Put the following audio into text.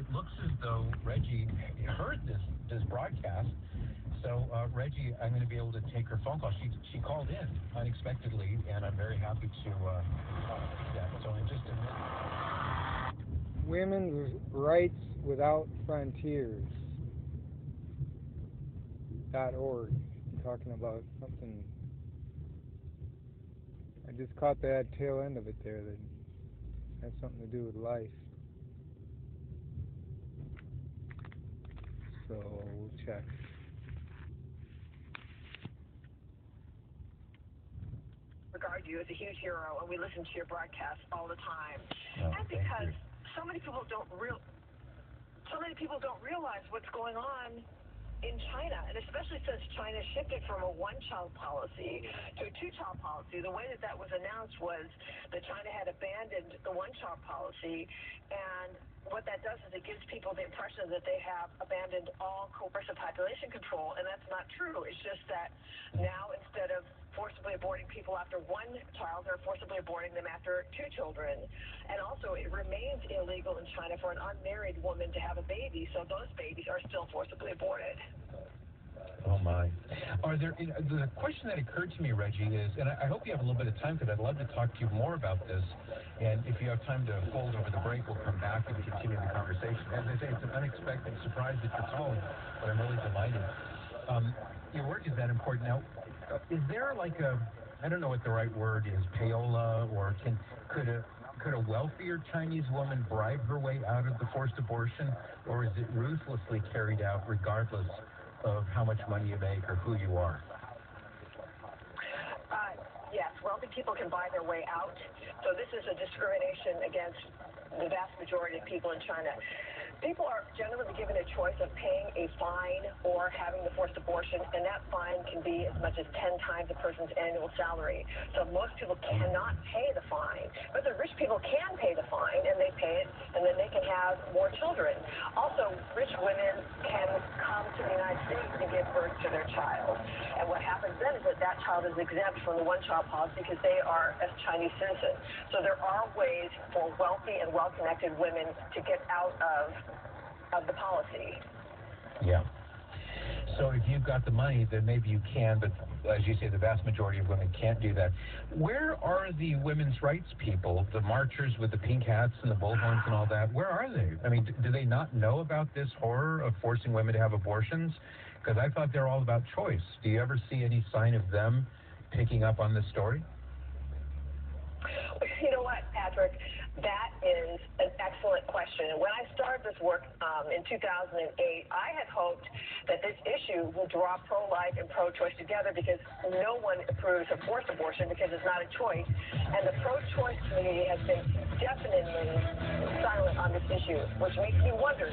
it looks as though Reggie heard this broadcast. So, Reggie, I'm going to be able to take her phone call. She called in unexpectedly, and I'm very happy to see that. So in just a minute. Women's Rights Without Frontiers.org. Talking about something. I just caught that tail end of it there that has something to do with life. So we'll check. Regard you as a huge hero, and we listen to your broadcasts all the time. Oh, and because so many people don't realize what's going on in China, and especially since China shifted from a one-child policy to a two-child policy. The way that was announced was that China had abandoned the one-child policy, and what that does is it gives people the impression that they have abandoned all coercive population control, and that's not true. It's just that now, instead of forcibly aborting people after one child, they're forcibly aborting them after two children. And also, it remains illegal in China for an unmarried woman to have a baby, so those babies are still forcibly aborted. Oh, my. The question that occurred to me, Reggie, is, and I hope you have a little bit of time, because I'd love to talk to you more about this, and if you have time to hold over the break, we'll come back and continue the conversation. As I say, it's an unexpected surprise that you're calling, but I'm really delighted. Your work is that important. Now, is there like I don't know what the right word is, payola, or could a wealthier Chinese woman bribe her way out of the forced abortion, or is it ruthlessly carried out regardless of how much money you make or who you are? Yes, wealthy people can buy their way out. So this is a discrimination against the vast majority of people in China. People are generally given a choice of paying a fine or having the forced abortion, and that fine can be as much as 10 times a person's annual salary. So most people cannot pay the fine, but the rich people can pay the fine, and they pay it, and then they can have more children. Also, rich women can come to the United States and give birth to their child. And what happens then is that child is exempt from the one-child policy because they are a Chinese citizen. So there are ways for wealthy and well-connected women to get out of the policy. Yeah. So if you've got the money, then maybe you can, but as you say, the vast majority of women can't do that. Where are the women's rights people, the marchers with the pink hats and the bullhorns and all that? Where are they? I mean, do they not know about this horror of forcing women to have abortions? Because I thought they're all about choice. Do you ever see any sign of them picking up on this story? You know what, Patrick? That is an excellent question. When I started this work in 2008, I had hoped that this issue would draw pro-life and pro-choice together, because no one approves of forced abortion because it's not a choice. And the pro-choice community has been definitely silent on this issue, which makes me wonder